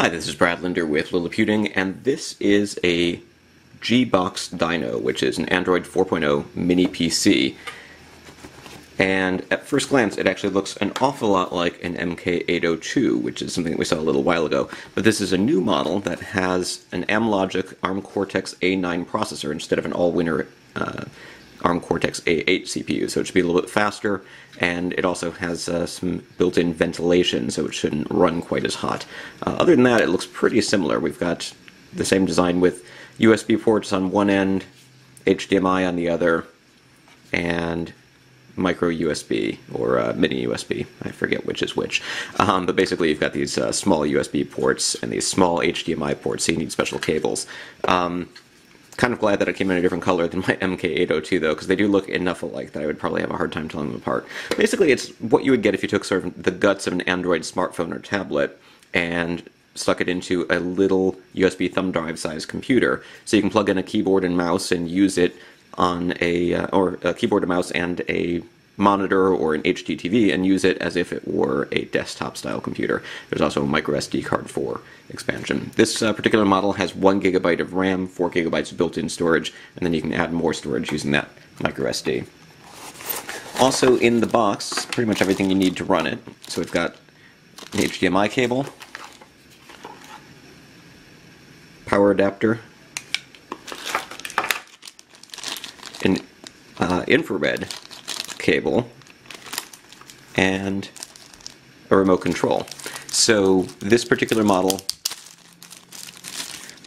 Hi, this is Brad Linder with Lilliputiting, and this is a G-Box Dyno, which is an Android 4.0 mini PC. And at first glance, it actually looks an awful lot like an MK802, which is something that we saw a little while ago. But this is a new model that has an Amlogic ARM Cortex-A9 processor instead of an all-winner ARM Cortex-A8 CPU, so it should be a little bit faster, and it also has some built-in ventilation, so it shouldn't run quite as hot. Other than that, it looks pretty similar. We've got the same design with USB ports on one end, HDMI on the other, and micro USB, or mini USB, I forget which is which. But basically you've got these small USB ports and these small HDMI ports, so you need special cables. Kind of glad that it came in a different color than my MK802 though, because they do look enough alike that I would probably have a hard time telling them apart. Basically it's what you would get if you took sort of the guts of an Android smartphone or tablet and stuck it into a little USB thumb drive sized computer. So you can plug in a keyboard and mouse and use it on or a keyboard and mouse and a monitor or an HD TV and use it as if it were a desktop style computer. There's also a micro SD card for expansion. This particular model has 1 GB of RAM, 4 GB of built-in storage, and then you can add more storage using that micro SD. Also in the box, pretty much everything you need to run it. So we've got an HDMI cable, power adapter, an infrared cable, and a remote control. So this particular model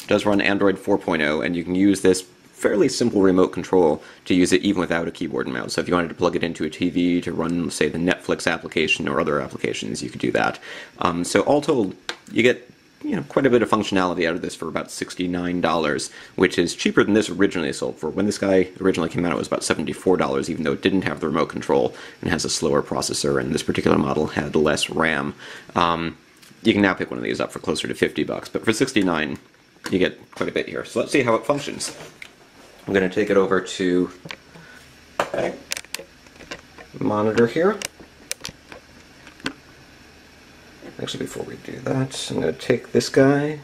does run Android 4.0, and you can use this fairly simple remote control to use it even without a keyboard and mouse. So if you wanted to plug it into a TV to run, say, the Netflix application or other applications, you could do that. So all told, you get quite a bit of functionality out of this for about $69, which is cheaper than this originally sold for. When this guy originally came out, it was about $74, even though it didn't have the remote control and has a slower processor, and this particular model had less RAM. You can now pick one of these up for closer to $50, but for $69, you get quite a bit here. So let's see how it functions. I'm going to take it over to the monitor here. Actually, before we do that, I'm going to take this guy,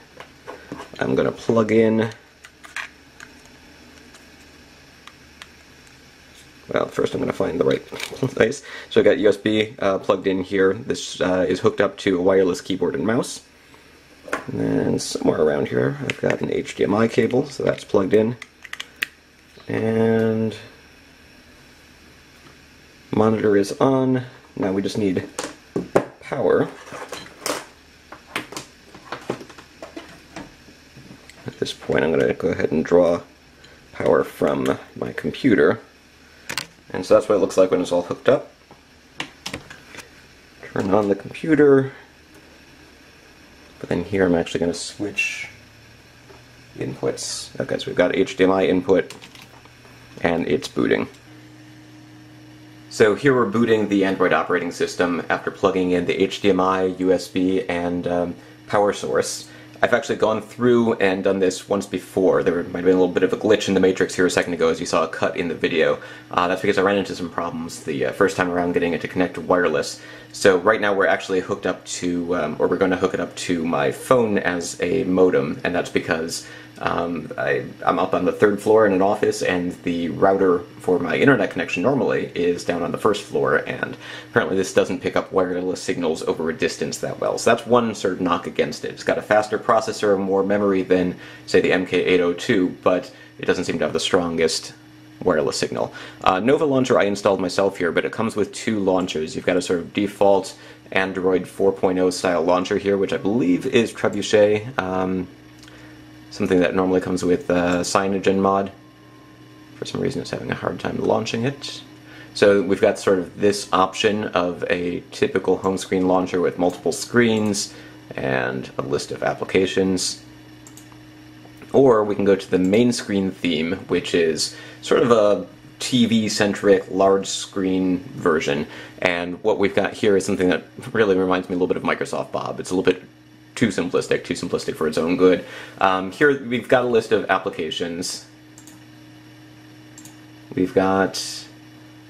I'm going to plug in, well, first I'm going to find the right place. So I've got USB plugged in here. This is hooked up to a wireless keyboard and mouse. And then somewhere around here I've got an HDMI cable, so that's plugged in. And monitor is on. Now we just need power. At this point I'm going to go ahead and draw power from my computer. And so that's what it looks like when it's all hooked up. Turn on the computer. But then here I'm actually going to switch inputs. Okay, so we've got HDMI input and it's booting. So here we're booting the Android operating system after plugging in the HDMI, USB, and power source. I've actually gone through and done this once before. There might have been a little bit of a glitch in the matrix here a second ago as you saw a cut in the video. That's because I ran into some problems the first time around getting it to connect to wireless. So right now we're actually hooked up to, or we're going to hook it up to my phone as a modem, and that's because I'm up on the 3rd floor in an office, and the router for my internet connection normally is down on the 1st floor, and apparently this doesn't pick up wireless signals over a distance that well. So that's one sort of knock against it. It's got a faster processor, more memory than, say, the MK802, but it doesn't seem to have the strongest wireless signal. Nova Launcher I installed myself here, but it comes with 2 launchers. You've got a sort of default Android 4.0 style launcher here, which I believe is Trebuchet. Something that normally comes with CyanogenMod. For some reason it's having a hard time launching it. So we've got sort of this option of a typical home screen launcher with multiple screens and a list of applications. Or we can go to the main screen theme, which is sort of a TV-centric, large screen version. And what we've got here is something that really reminds me a little bit of Microsoft Bob. It's a little bit too simplistic for its own good. Here we've got a list of applications. We've got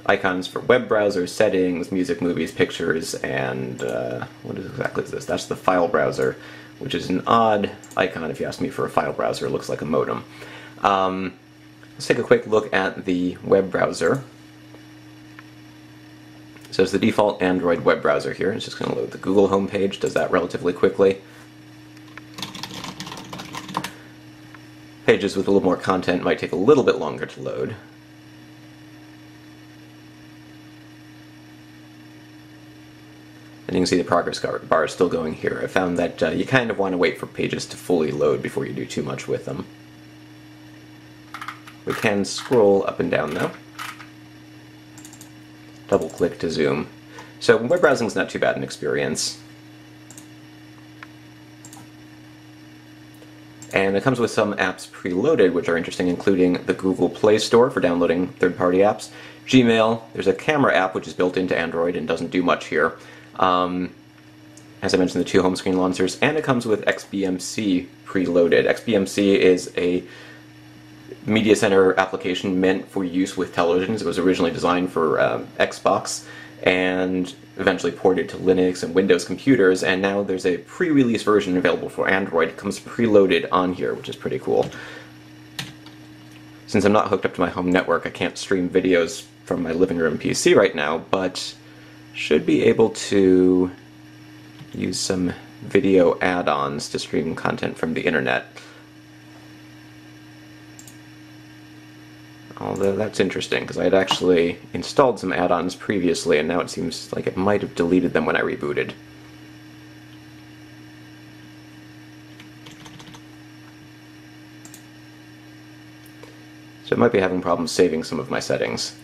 icons for web browser, settings, music, movies, pictures, and what exactly is this? That's the file browser. which is an odd icon if you ask me for a file browser. It looks like a modem. Let's take a quick look at the web browser. So it's the default Android web browser here. It's just going to load the Google homepage, does that relatively quickly. Pages with a little more content might take a little bit longer to load. And you can see the progress bar is still going here. I found that you kind of want to wait for pages to fully load before you do too much with them. We can scroll up and down though. Double click to zoom. So web browsing is not too bad an experience. And it comes with some apps preloaded which are interesting, including the Google Play Store for downloading third-party apps, Gmail, there's a camera app which is built into Android and doesn't do much here. As I mentioned, the two home screen launchers, and it comes with XBMC preloaded. XBMC is a media center application meant for use with televisions. It was originally designed for Xbox and eventually ported to Linux and Windows computers, and now there's a pre-release version available for Android. It comes preloaded on here, which is pretty cool. Since I'm not hooked up to my home network, I can't stream videos from my living room PC right now, but should be able to use some video add-ons to stream content from the internet. Although that's interesting, because I had actually installed some add-ons previously, and now it seems like it might have deleted them when I rebooted. So it might be having problems saving some of my settings.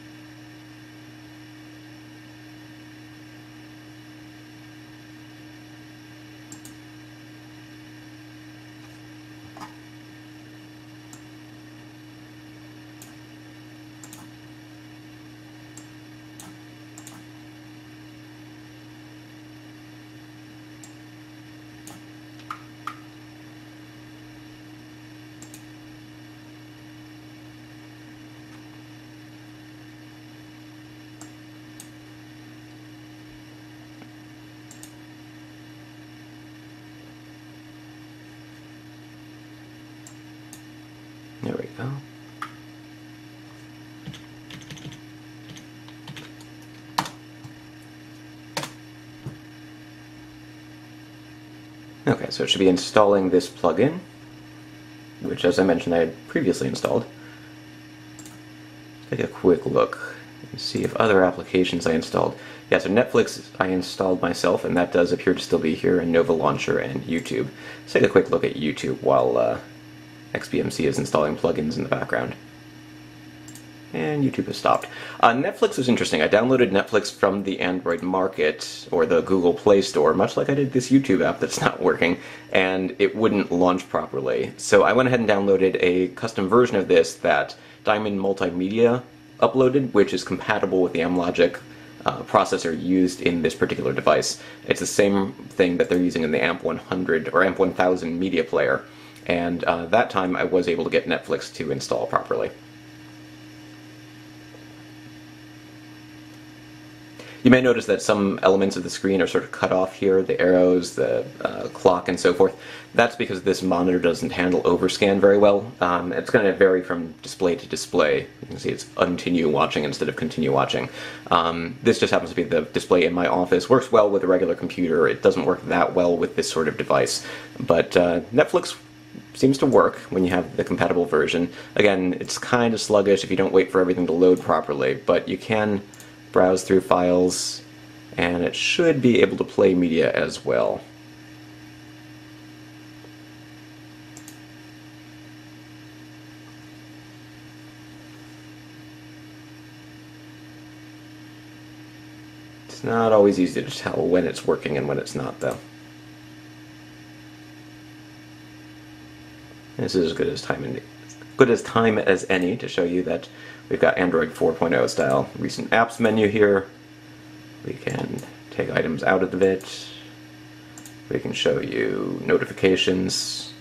There we go. Okay, so it should be installing this plugin, which, as I mentioned, I had previously installed. Take a quick look and see if other applications I installed. Yeah, so Netflix I installed myself, and that does appear to still be here, and Nova Launcher and YouTube. Let's take a quick look at YouTube while XBMC is installing plugins in the background. And YouTube has stopped. Netflix is interesting. I downloaded Netflix from the Android Market, or the Google Play Store, much like I did this YouTube app that's not working, and it wouldn't launch properly. So I went ahead and downloaded a custom version of this that Diamond Multimedia uploaded, which is compatible with the Amlogic processor used in this particular device. It's the same thing that they're using in the AMP 100 or AMP 1000 media player, and that time I was able to get Netflix to install properly. You may notice that some elements of the screen are sort of cut off here, the arrows, the clock, and so forth. That's because this monitor doesn't handle overscan very well. It's going to vary from display to display. You can see it's continue watching instead of continue watching. This just happens to be the display in my office. Works well with a regular computer. It doesn't work that well with this sort of device. But Netflix seems to work when you have the compatible version. Again, it's kind of sluggish if you don't wait for everything to load properly, but you can browse through files, and it should be able to play media as well. It's not always easy to tell when it's working and when it's not, though. This is as good as time as any to show you that we've got Android 4.0 style recent apps menu here. We can take items out of it. We can show you notifications.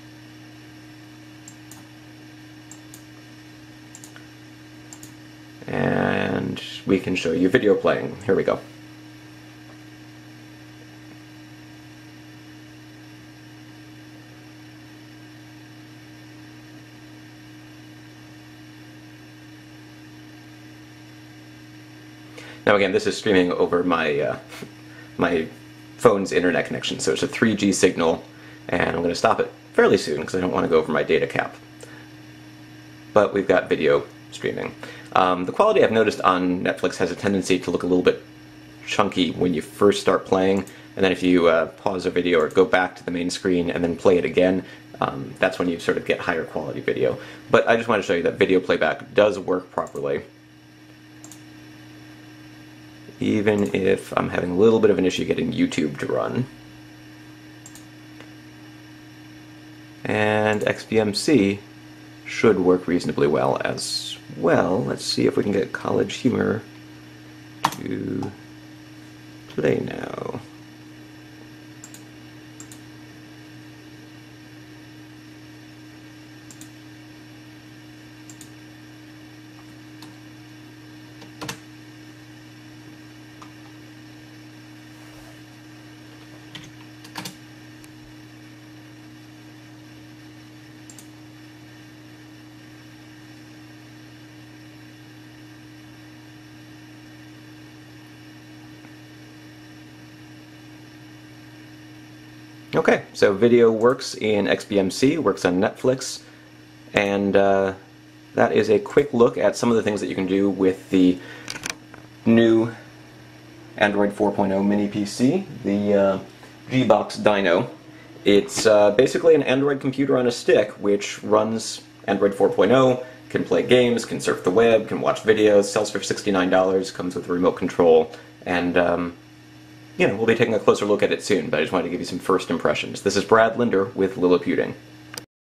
And we can show you video playing. Here we go. Now again, this is streaming over my my phone's internet connection, so it's a 3G signal, and I'm going to stop it fairly soon because I don't want to go over my data cap. But we've got video streaming. The quality I've noticed on Netflix has a tendency to look a little bit chunky when you first start playing, and then if you pause a video or go back to the main screen and then play it again, that's when you sort of get higher quality video. But I just want to show you that video playback does work properly, even if I'm having a little bit of an issue getting YouTube to run. And XBMC should work reasonably well as well. Let's see if we can get College Humor to play now. Okay, so video works in XBMC, works on Netflix, and that is a quick look at some of the things that you can do with the new Android 4.0 mini PC, the G-Box Dyno. It's basically an Android computer on a stick which runs Android 4.0, can play games, can surf the web, can watch videos, sells for $69, comes with a remote control, and you know, we'll be taking a closer look at it soon, but I just wanted to give you some first impressions. This is Brad Linder with Lilliputian.